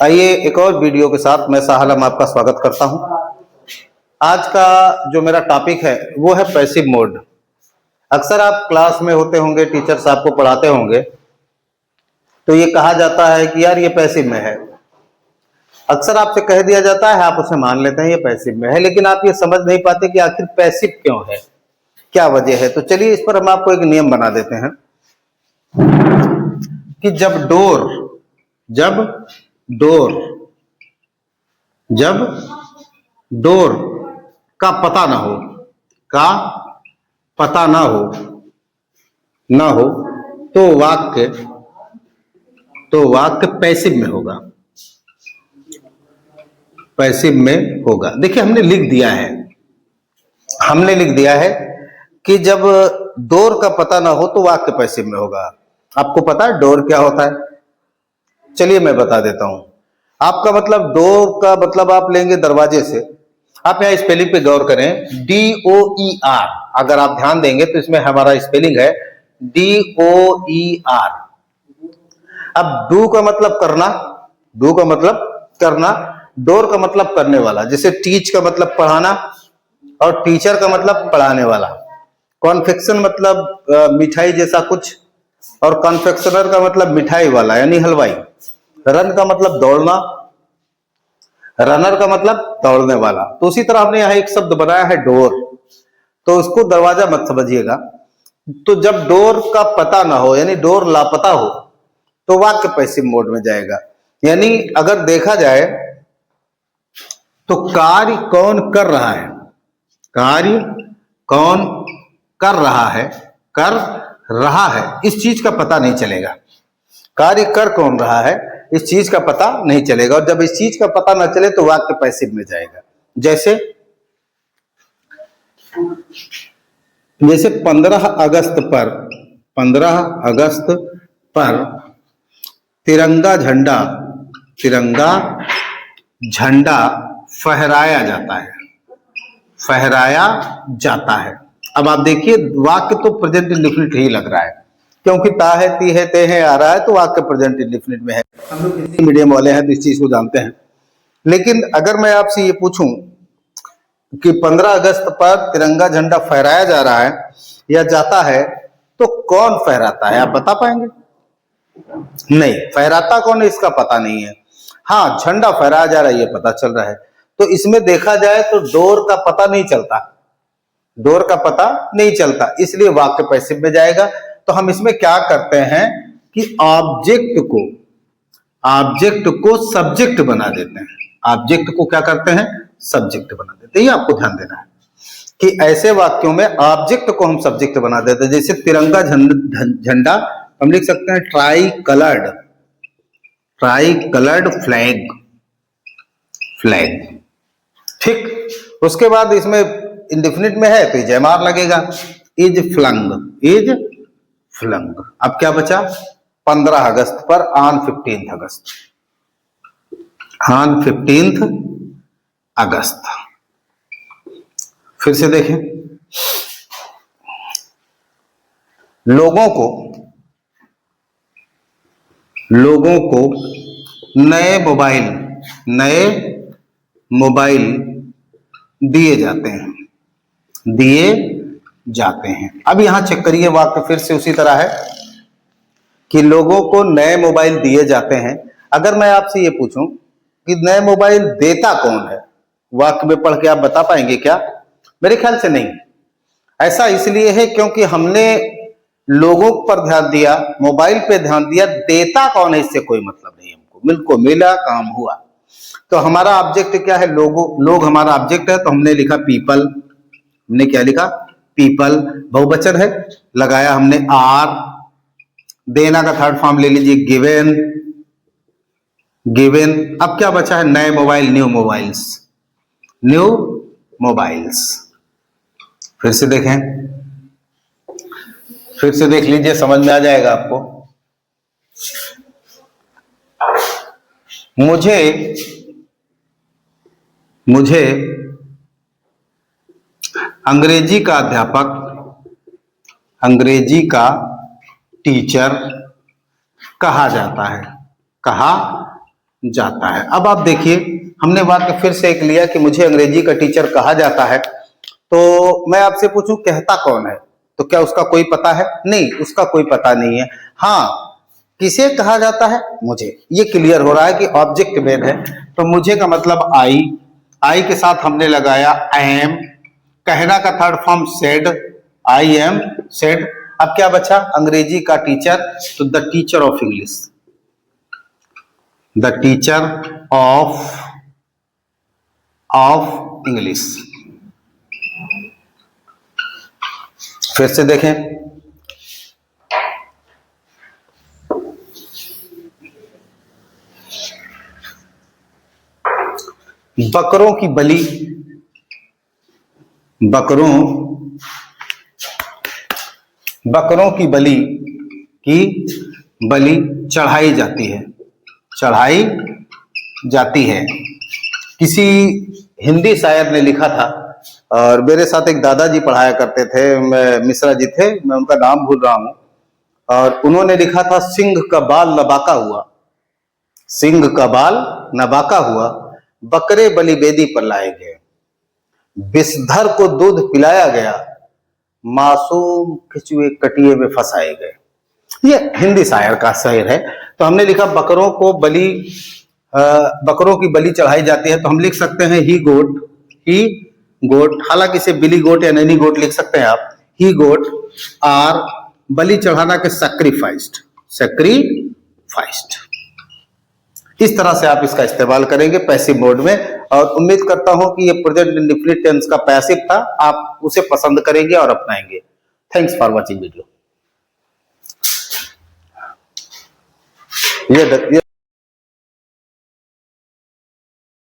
आइए एक और वीडियो के साथ मैं साहल आलम आपका स्वागत करता हूं। आज का जो मेरा टॉपिक है वो है पैसिव मोड। अक्सर आप क्लास में होते होंगे, टीचर्स आपको पढ़ाते होंगे तो ये कहा जाता है कि यार ये पैसिव में है। अक्सर आपसे कह दिया जाता है, आप उसे मान लेते हैं ये पैसिव में है, लेकिन आप ये समझ नहीं पाते कि आखिर पैसिव क्यों है, क्या वजह है। तो चलिए इस पर हम आपको एक नियम बना देते हैं कि जब डोर का पता ना हो तो वाक्य पैसिव में होगा। देखिए हमने लिख दिया है कि जब डोर का पता ना हो तो वाक्य पैसिव में होगा। आपको पता है डोर क्या होता है? चलिए मैं बता देता हूं। आपका मतलब डोर का मतलब आप लेंगे दरवाजे से। आप यहाँ स्पेलिंग पे गौर करें, DOER। अगर आप ध्यान देंगे तो इसमें हमारा स्पेलिंग है DOER। अब डू का मतलब करना, डोर का मतलब करने वाला। जैसे टीच का मतलब पढ़ाना और टीचर का मतलब पढ़ाने वाला। कॉन्फेक्शन मतलब मिठाई जैसा कुछ, और कॉन्फेक्शनर का मतलब मिठाई वाला यानी हलवाई। रन का मतलब दौड़ना, रनर का मतलब दौड़ने वाला। तो उसी तरह हमने यहाँ एक शब्द बनाया है डोर, तो उसको दरवाजा मत समझिएगा। तो जब डोर का पता ना हो यानी डोर लापता हो तो वाक्य पैसिव मोड में जाएगा। यानी अगर देखा जाए तो कार्य कौन कर रहा है इस चीज का पता नहीं चलेगा। कार्य कर कौन रहा है इस चीज का पता नहीं चलेगा, और जब इस चीज का पता ना चले तो वाक्य पैसिव में जाएगा। जैसे 15 अगस्त पर तिरंगा झंडा फहराया जाता है। अब आप देखिए वाक्य तो प्रेजेंट इंडेफिनिट ही लग रहा है, क्योंकि ता है, ती है, ते है आ रहा है, तो वाक्य प्रेजेंट इंडेफिनिट में है। हम लोग हिंदी मीडियम वाले हैं तो इस चीज को जानते हैं। लेकिन अगर मैं आपसे ये पूछूं कि 15 अगस्त पर तिरंगा झंडा फहराया जा रहा है या जाता है, तो कौन फहराता है? आप बता पाएंगे? नहीं, फहराता कौन है इसका पता नहीं है। हाँ, झंडा फहराया जा रहा है ये पता चल रहा है। तो इसमें देखा जाए तो डोर का पता नहीं चलता, इसलिए वाक्य पैसिव में जाएगा। तो हम इसमें क्या करते हैं कि ऑब्जेक्ट को सब्जेक्ट बना देते हैं। ऑब्जेक्ट को क्या करते हैं? सब्जेक्ट बना देते हैं। ये आपको ध्यान देना है कि ऐसे वाक्यों में ऑब्जेक्ट को हम सब्जेक्ट बना देते हैं। जैसे तिरंगा झंडा हम लिख सकते हैं ट्राई कलर्ड फ्लैग। ठीक, उसके बाद इसमें इंडेफिनिट में है तो जयमार लगेगा, इज फ्लंग। अब क्या बचा? 15 अगस्त पर ऑन 15th अगस्त। फिर से देखें, लोगों को नए मोबाइल दिए जाते हैं। अब यहां चेक करिए, वाक्य फिर से उसी तरह है कि लोगों को नए मोबाइल दिए जाते हैं। अगर मैं आपसे ये पूछूं कि नए मोबाइल देता कौन है, वाक्य में पढ़ के आप बता पाएंगे क्या? मेरे ख्याल से नहीं। ऐसा इसलिए है क्योंकि हमने लोगों पर ध्यान दिया, मोबाइल पे ध्यान दिया। देता कौन है इससे कोई मतलब नहीं हमको। मिलको मिला, काम हुआ। तो हमारा ऑब्जेक्ट क्या है? लोग हमारा ऑब्जेक्ट है, तो हमने लिखा पीपल। हमने क्या लिखा? पीपल। बहुवचन है, लगाया हमने आर। देना का थर्ड फॉर्म ले लीजिए गिवन। अब क्या बचा है? नए मोबाइल, न्यू मोबाइल्स। फिर से देख लीजिए, समझ में आ जाएगा आपको। मुझे अंग्रेजी का अध्यापक, अंग्रेजी का टीचर कहा जाता है। अब आप देखिए, हमने वाक्य फिर से एक लिया कि मुझे अंग्रेजी का टीचर कहा जाता है, तो मैं आपसे पूछूं कहता कौन है, तो क्या उसका कोई पता है? नहीं, उसका कोई पता नहीं है। हाँ, किसे कहा जाता है? मुझे। ये क्लियर हो रहा है कि ऑब्जेक्ट भेद है। तो मुझे का मतलब आई के साथ हमने लगाया आई एम, कहना का third form said, I am said. अब क्या बचा? अंग्रेजी का टीचर, तो the teacher of English, the teacher of English. फिर से देखें, बकरों की बलि, बकरों की बलि चढ़ाई जाती है। किसी हिंदी शायर ने लिखा था, और मेरे साथ एक दादाजी पढ़ाया करते थे, मिश्रा जी थे, मैं उनका नाम भूल रहा हूं, और उन्होंने लिखा था सिंह का बाल नबाका हुआ, सिंह का बाल नबाका हुआ, बकरे बलि बेदी पर लाए गए, विषधर को दूध पिलाया गया, मासूम केचुए कटिए में फंसाए गए। ये हिंदी शायर का शेर है। तो हमने लिखा बकरों की बलि चढ़ाई जाती है, तो हम लिख सकते हैं ही गोट, हालांकि इसे बिली गोट या नैनी गोट लिख सकते हैं आप। ही गोट आर बलि चढ़ाना के सैक्रिफाइस्ड। इस तरह से आप इसका इस्तेमाल करेंगे पैसिव मोड में, और उम्मीद करता हूं कि ये प्रेजेंट इंडेफिनिट टेंस का पैसिव था, आप उसे पसंद करेंगे और अपनाएंगे। Thanks for watching video. ये